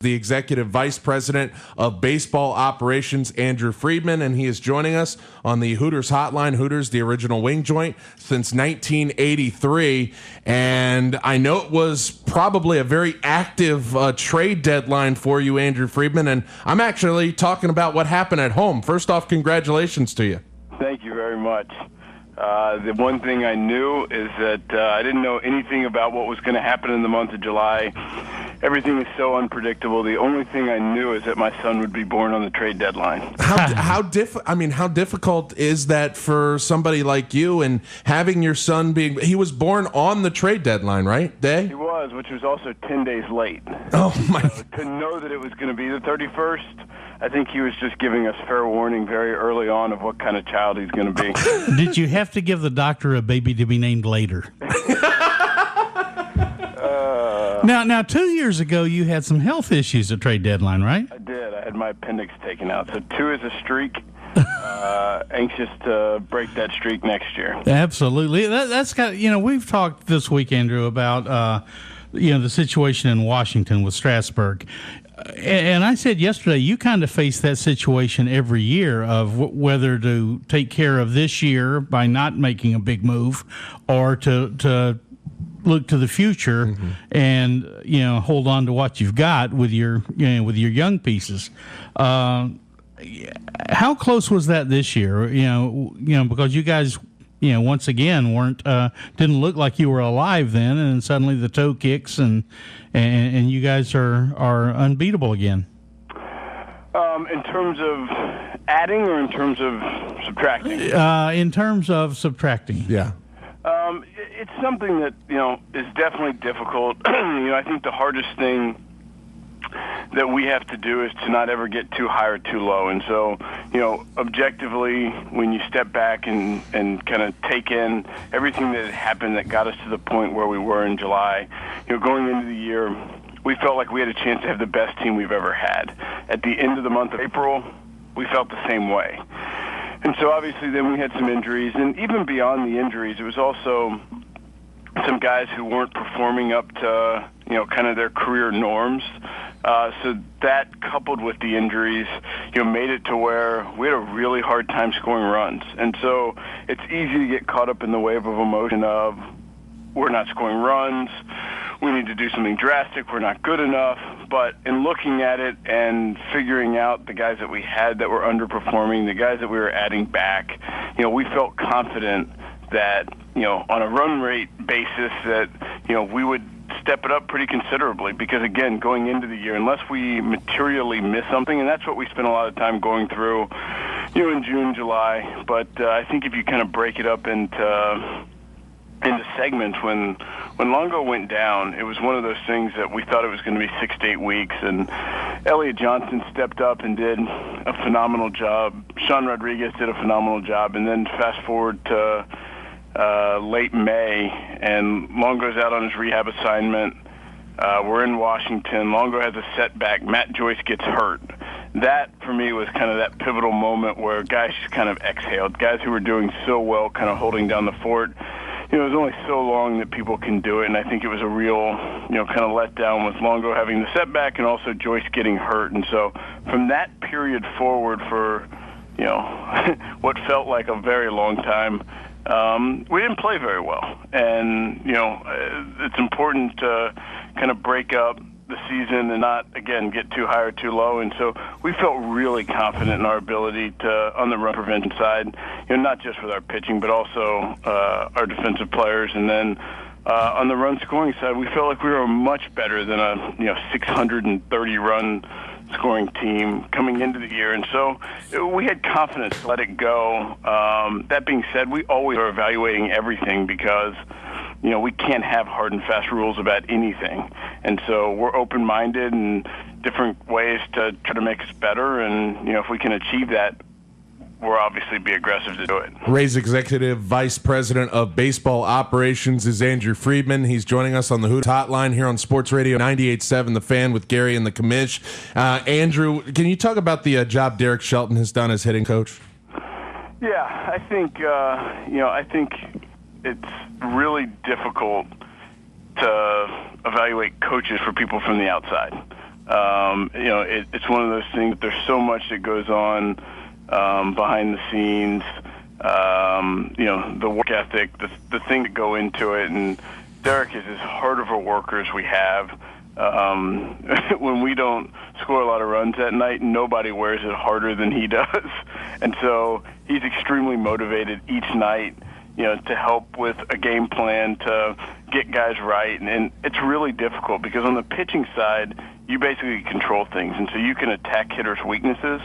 The Executive Vice President of Baseball Operations, Andrew Friedman, and he is joining us on the Hooters Hotline. Hooters, the original wing joint since 1983, and I know it was probably a very active trade deadline for you, Andrew Friedman, and I'm actually talking about what happened at home. First off, congratulations to you. Thank you very much. The one thing I knew is that I didn't know anything about what was going to happen in the month of July. Everything is so unpredictable. The only thing I knew is that my son would be born on the trade deadline. How difficult is that for somebody like you, and having your son he was born on the trade deadline, right? Day? He was, which was also 10 days late. Oh my! To know that it was going to be the 31st, I think he was just giving us fair warning very early on of what kind of child he's going to be. Did you have to give the doctor a baby to be named later? Now, 2 years ago, you had some health issues at trade deadline, right? I did. I had my appendix taken out. So 2 is a streak. Anxious to break that streak next year. Absolutely. That's got, we've talked this week, Andrew, about, the situation in Washington with Strasburg. And I said yesterday, you kind of face that situation every year of whether to take care of this year by not making a big move, or to look to the future and hold on to what you've got with your young pieces. How close was that this year? Because you guys once again didn't look like you were alive then, and suddenly the toe kicks and you guys are unbeatable again. In terms of adding or in terms of subtracting? In terms of subtracting. Yeah. It's something that, is definitely difficult. I think the hardest thing that we have to do is to not ever get too high or too low. And so, objectively, when you step back and kind of take in everything that had happened that got us to the point where we were in July, going into the year, we felt like we had a chance to have the best team we've ever had. At the end of the month of April, we felt the same way. And so obviously then we had some injuries, and even beyond the injuries, it was also some guys who weren't performing up to, kind of their career norms. So that, coupled with the injuries, made it to where we had a really hard time scoring runs. And so it's easy to get caught up in the wave of emotion of, we're not scoring runs, we need to do something drastic, we're not good enough. But in looking at it and figuring out the guys that we had that were underperforming, the guys that we were adding back, we felt confident that, on a run rate basis that, we would step it up pretty considerably. Because, again, going into the year, unless we materially miss something, and that's what we spent a lot of time going through, in June, July. But I think if you kind of break it up into segments, when Longo went down, it was one of those things that we thought it was going to be 6 to 8 weeks, and Elliot Johnson stepped up and did a phenomenal job. Sean Rodriguez did a phenomenal job, and then fast forward to late May, and Longo's out on his rehab assignment. We're in Washington. Longo has a setback. Matt Joyce gets hurt. That, for me, was kind of that pivotal moment where guys just kind of exhaled. Guys who were doing so well, kind of holding down the fort. It was only so long that people can do it, and I think it was a real, kind of letdown with Longo having the setback and also Joyce getting hurt. And so from that period forward for, what felt like a very long time, we didn't play very well. And, it's important to kind of break up the season and not, again, get too high or too low. And so we felt really confident in our ability to, on the run prevention side, not just with our pitching, but also our defensive players. And then on the run scoring side, we felt like we were much better than a 630-run scoring team coming into the year. And so we had confidence to let it go. That being said, we always are evaluating everything because we can't have hard and fast rules about anything. And so we're open-minded and different ways to try to make us better. And, if we can achieve that, we'll obviously be aggressive to do it. Rays Executive Vice President of Baseball Operations is Andrew Friedman. He's joining us on the Hooters Hotline here on Sports Radio 98.7 The Fan with Gary and the Commish. Andrew, can you talk about the job Derek Shelton has done as hitting coach? Yeah, I think it's really difficult to evaluate coaches for people from the outside. It's one of those things. There's so much that goes on behind the scenes. The work ethic, the thing that go into it, and Derek is as hard of a worker as we have. When we don't score a lot of runs that night, nobody wears it harder than he does. And so he's extremely motivated each night, to help with a game plan, to get guys right. And it's really difficult because on the pitching side, you basically control things. And so you can attack hitters' weaknesses.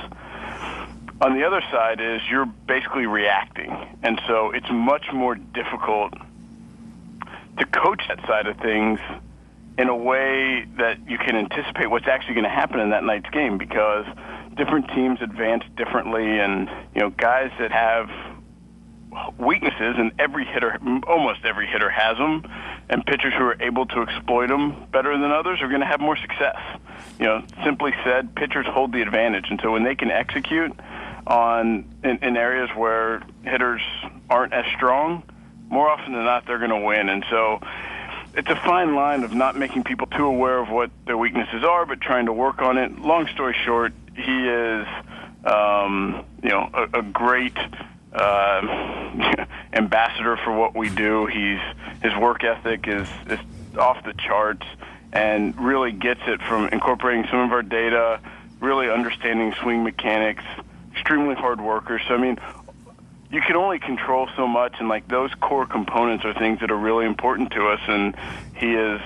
On the other side is you're basically reacting. And so it's much more difficult to coach that side of things in a way that you can anticipate what's actually going to happen in that night's game, because different teams advance differently, and guys that have weaknesses, and almost every hitter has them, and pitchers who are able to exploit them better than others are going to have more success. Simply said, pitchers hold the advantage, and so when they can execute in areas where hitters aren't as strong, more often than not they're going to win. And so it's a fine line of not making people too aware of what their weaknesses are, but trying to work on it. Long story short, he is, a great ambassador for what we do. His work ethic is off the charts, and really gets it from incorporating some of our data, really understanding swing mechanics. Extremely hard worker. So you can only control so much, and those core components are things that are really important to us, and he is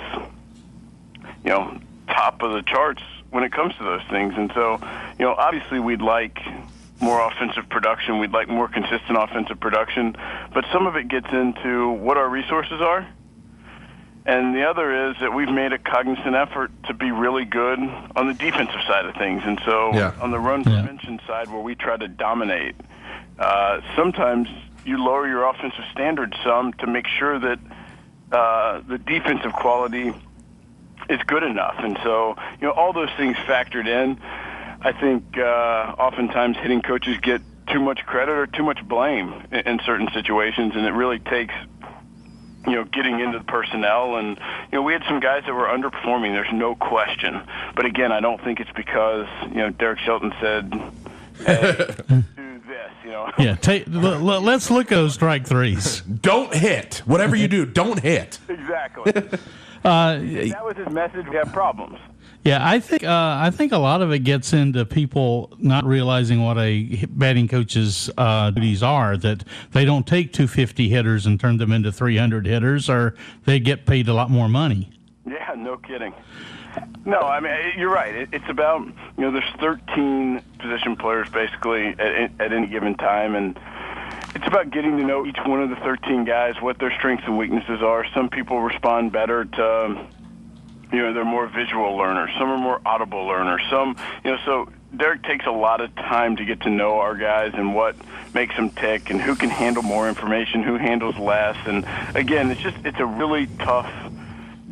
top of the charts when it comes to those things. And so obviously we'd like more offensive production, we'd like more consistent offensive production, but some of it gets into what our resources are, and the other is that we've made a cognizant effort to be really good on the defensive side of things. And so on the run prevention side, where we try to dominate, sometimes you lower your offensive standards some to make sure that the defensive quality is good enough. And so, all those things factored in, I think oftentimes hitting coaches get too much credit or too much blame in certain situations, and it really takes getting into the personnel. And we had some guys that were underperforming, there's no question. But again, I don't think it's because Derek Shelton said, hey, Yeah, let's look at those strike threes. Don't hit. Whatever you do, don't hit. Exactly. If that was his message, we have problems. Yeah, I think a lot of it gets into people not realizing what a batting coach's duties are, that they don't take 250 hitters and turn them into 300 hitters, or they get paid a lot more money. Yeah, no kidding. No, you're right. It's about, there's 13 position players basically at any given time, and it's about getting to know each one of the 13 guys, what their strengths and weaknesses are. Some people respond better to, they're more visual learners. Some are more audible learners. Some, so Derek takes a lot of time to get to know our guys and what makes them tick and who can handle more information, who handles less. And again, it's a really tough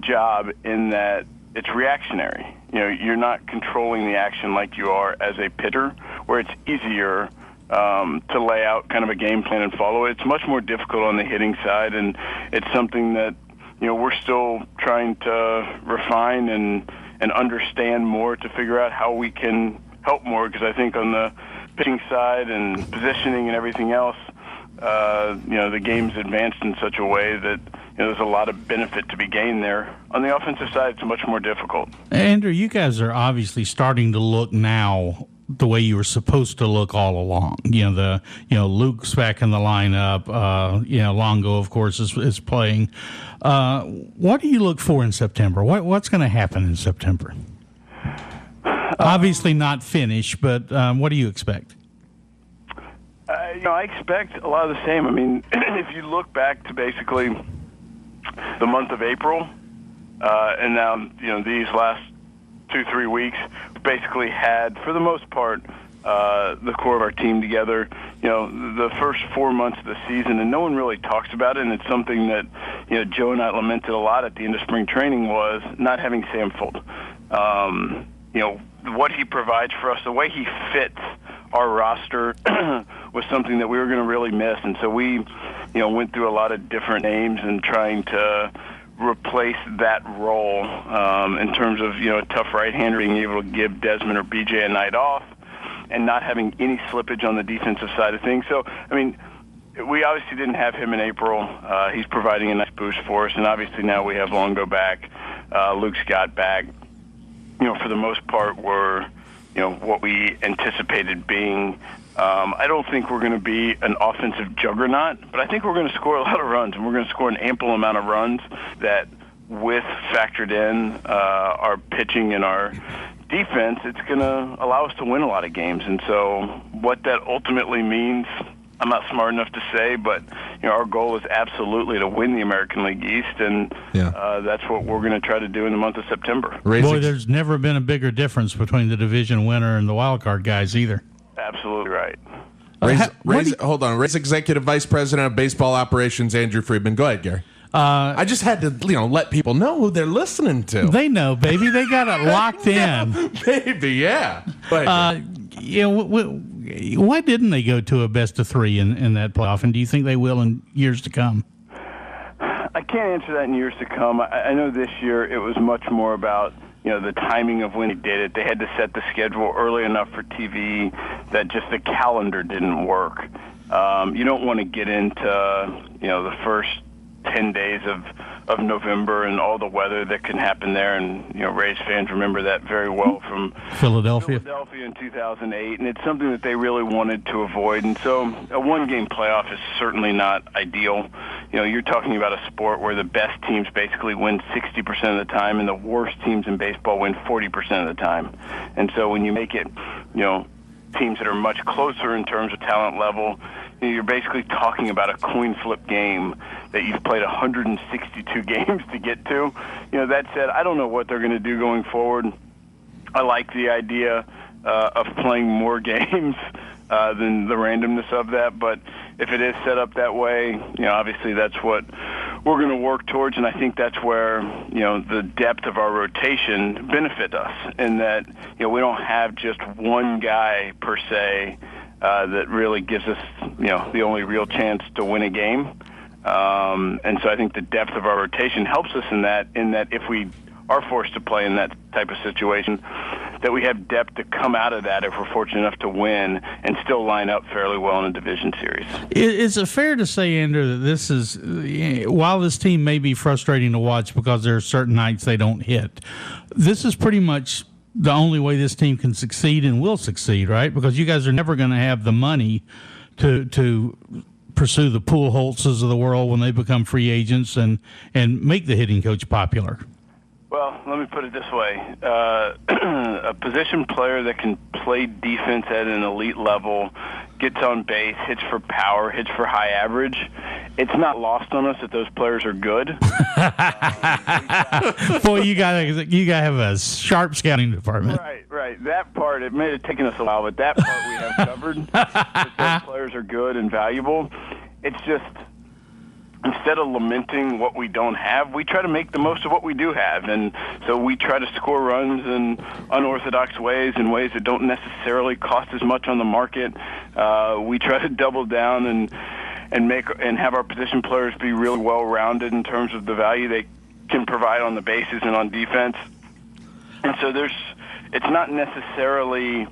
job in that it's reactionary. You're not controlling the action like you are as a pitcher, where it's easier to lay out kind of a game plan and follow it. It's much more difficult on the hitting side, and it's something that we're still trying to refine and understand more to figure out how we can help more, because I think on the pitching side and positioning and everything else, the game's advanced in such a way that there's a lot of benefit to be gained there. On the offensive side, it's much more difficult. Andrew, you guys are obviously starting to look now the way you were supposed to look all along. Luke's back in the lineup. Longo, of course, is playing. What do you look for in September? What's going to happen in September? Obviously not finish, but what do you expect? I expect a lot of the same. If you look back to basically the month of April, and now these last 2-3 weeks, basically had, for the most part, the core of our team together. The first 4 months of the season, and no one really talks about it, and it's something that Joe and I lamented a lot at the end of spring training, was not having Samfold. What he provides for us, the way he fits our roster was something that we were going to really miss. And so we, went through a lot of different names and trying to replace that role in terms of, a tough right-hander being able to give Desmond or BJ a night off and not having any slippage on the defensive side of things. So, I mean, we obviously didn't have him in April. He's providing a nice boost for us, and obviously now we have Longo back, Luke Scott back. For the most part, we're, what we anticipated being. I don't think we're going to be an offensive juggernaut, but I think we're going to score a lot of runs, and we're going to score an ample amount of runs that, with factored in our pitching and our defense, it's going to allow us to win a lot of games. And so what that ultimately means, I'm not smart enough to say, but our goal is absolutely to win the American League East, and that's what we're going to try to do in the month of September. Boy, there's never been a bigger difference between the division winner and the wild card guys either. Absolutely right. Hold on. Raise Executive Vice President of Baseball Operations, Andrew Friedman. Go ahead, Gary. I just had to, let people know who they're listening to. They know, baby. They got it locked in. Baby, yeah. Why didn't they go to a best of three in that playoff? And do you think they will in years to come? I can't answer that in years to come. I know this year it was much more about the timing of when they did it. They had to set the schedule early enough for TV that just the calendar didn't work. You don't want to get into, the first 10 days of November and all the weather that can happen there. And, Rays fans remember that very well from Philadelphia in 2008. And it's something that they really wanted to avoid. And so a one-game playoff is certainly not ideal. You're talking about a sport where the best teams basically win 60% of the time and the worst teams in baseball win 40% of the time. And so when you make it, teams that are much closer in terms of talent level, you're basically talking about a coin flip game that you've played 162 games to get to. That said, I don't know what they're going to do going forward. I like the idea of playing more games than the randomness of that, but if it is set up that way, obviously that's what we're going to work towards, and I think that's where, the depth of our rotation benefit us, in that, we don't have just one guy per se that really gives us, the only real chance to win a game. And so I think the depth of our rotation helps us in that if we are forced to play in that type of situation, that we have depth to come out of that if we're fortunate enough to win and still line up fairly well in a division series. Is it fair to say, Andrew, that this is, while this team may be frustrating to watch because there are certain nights they don't hit, this is pretty much the only way this team can succeed and will succeed, right? Because you guys are never going to have the money to pursue the Pujols of the world when they become free agents and make the hitting coach popular. Well, let me put it this way. A position player that can play defense at an elite level, gets on base, hits for power, hits for high average, it's not lost on us that those players are good. Boy, you gotta have a sharp scouting department. Right. That part, it may have taken us a while, but that part we have covered. That those players are good and valuable. It's just, instead of lamenting what we don't have, we try to make the most of what we do have. And so we try to score runs in unorthodox ways, in ways that don't necessarily cost as much on the market. We try to double down and have our position players be really well-rounded in terms of the value they can provide on the bases and on defense. And so it's not necessarily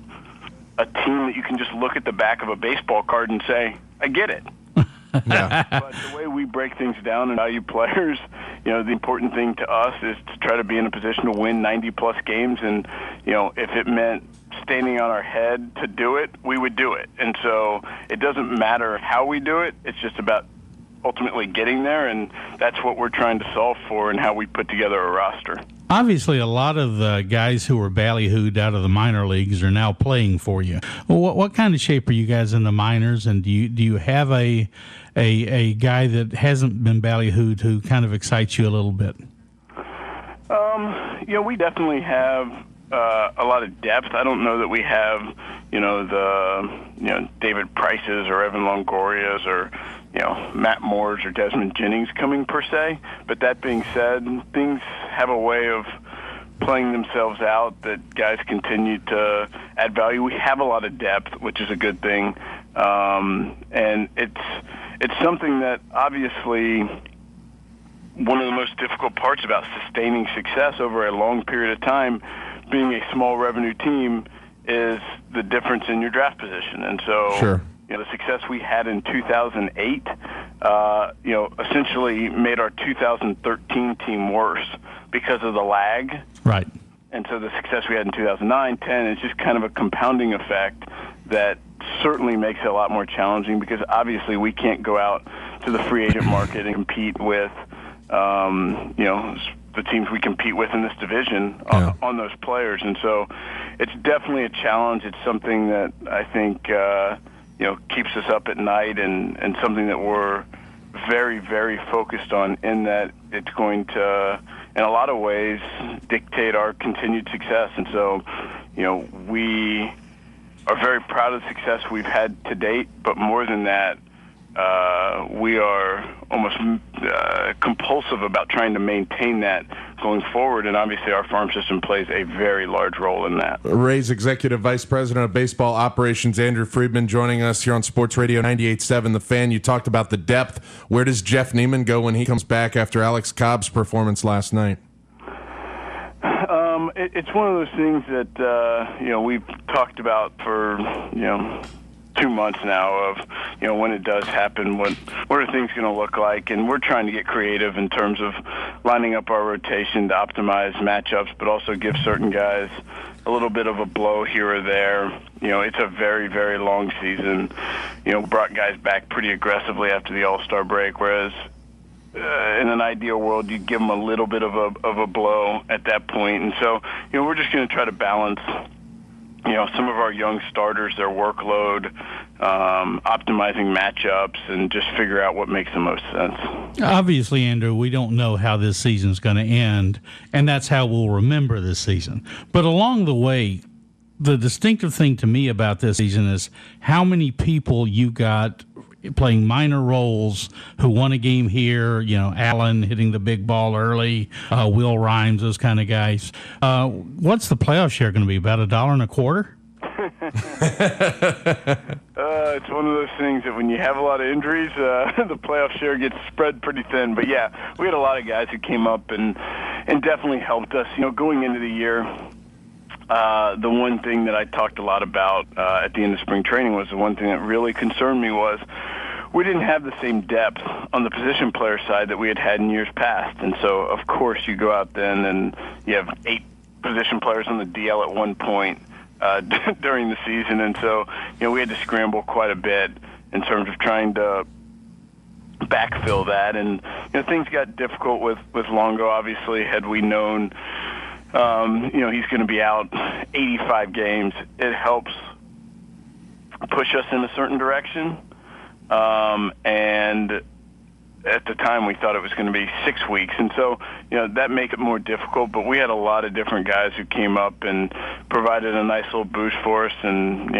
a team that you can just look at the back of a baseball card and say, I get it. Yeah. But the way we break things down and value players, the important thing to us is to try to be in a position to win 90-plus games. And, if it meant standing on our head to do it, we would do it. And so it doesn't matter how we do it. It's just about ultimately getting there, and that's what we're trying to solve for and how we put together a roster. Obviously, a lot of the guys who were ballyhooed out of the minor leagues are now playing for you. What kind of shape are you guys in the minors, and do you have a guy that hasn't been ballyhooed who kind of excites you a little bit? We definitely have a lot of depth. I don't know that we have, the David Prices or Evan Longorias or Matt Moores or Desmond Jennings coming per se. But that being said, things have a way of playing themselves out that guys continue to add value. We have a lot of depth, which is a good thing, and it's something that obviously one of the most difficult parts about sustaining success over a long period of time, being a small revenue team, is the difference in your draft position. And so, sure. The success we had in 2008, essentially made our 2013 team worse because of the lag. Right. And so the success we had in 2009, 10 is just kind of a compounding effect that certainly makes it a lot more challenging, because obviously we can't go out to the free agent market and compete with, the teams we compete with in this division on those players. And so it's definitely a challenge. It's something that I think, keeps us up at night, and something that we're very, very focused on, in that it's going to, in a lot of ways, dictate our continued success. And so, we are very proud of the success we've had to date, but more than that, we are almost compulsive about trying to maintain that going forward, and obviously our farm system plays a very large role in that. Rays Executive Vice President of Baseball Operations, Andrew Friedman, joining us here on Sports Radio 98.7 The Fan. You talked about the depth. Where does Jeff Neiman go when he comes back after Alex Cobb's performance last night? It's one of those things that we've talked about for 2 months now, of when it does happen, what are things going to look like, and we're trying to get creative in terms of lining up our rotation to optimize matchups, but also give certain guys a little bit of a blow here or there. It's a very, very long season. Brought guys back pretty aggressively after the All-Star break, whereas in an ideal world, you'd give them a little bit of a blow at that point. And so, we're just going to try to balance some of our young starters, their workload, optimizing matchups, and just figure out what makes the most sense. Obviously, Andrew, we don't know how this season's going to end, and that's how we'll remember this season. But along the way, the distinctive thing to me about this season is how many people you got playing minor roles who won a game here, Allen hitting the big ball early, Will Rhymes, those kind of guys. What's the playoff share going to be, about $1.25? It's one of those things that when you have a lot of injuries, the playoff share gets spread pretty thin. But yeah, we had a lot of guys who came up and definitely helped us. Going into the year, the one thing that I talked a lot about at the end of spring training was the one thing that really concerned me was we didn't have the same depth on the position player side that we had in years past. And so, of course, you go out then and you have 8 position players on the DL at one point during the season. And so, we had to scramble quite a bit in terms of trying to backfill that. And, things got difficult with Longo, obviously. Had we known he's going to be out 85 games, it helps push us in a certain direction. And at the time we thought it was going to be 6 weeks. And so, that makes it more difficult. But we had a lot of different guys who came up and provided a nice little boost for us, and,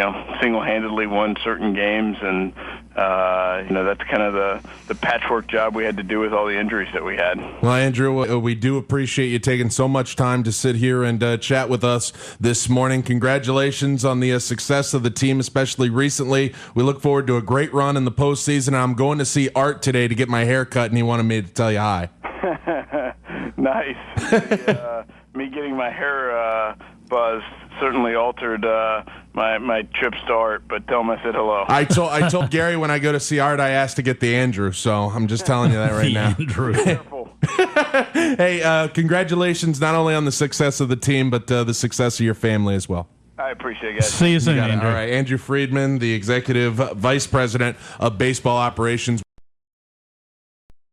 single-handedly won certain games. And, that's kind of the patchwork job we had to do with all the injuries that we had. Well, Andrew, we do appreciate you taking so much time to sit here and chat with us this morning. Congratulations on the success of the team, especially recently. We look forward to a great run in the postseason. I'm going to see Art today to get my hair cut, and he wanted me to tell you hi. Nice. Me getting my hair buzzed certainly altered my trips to Art, but tell him I said hello. I told Gary when I go to see Art, I asked to get the Andrew, so I'm just telling you that right now. Andrew. Careful. Hey, congratulations not only on the success of the team, but the success of your family as well. I appreciate it, guys. See you soon, Andrew. All right, Andrew Friedman, the Executive Vice President of Baseball Operations.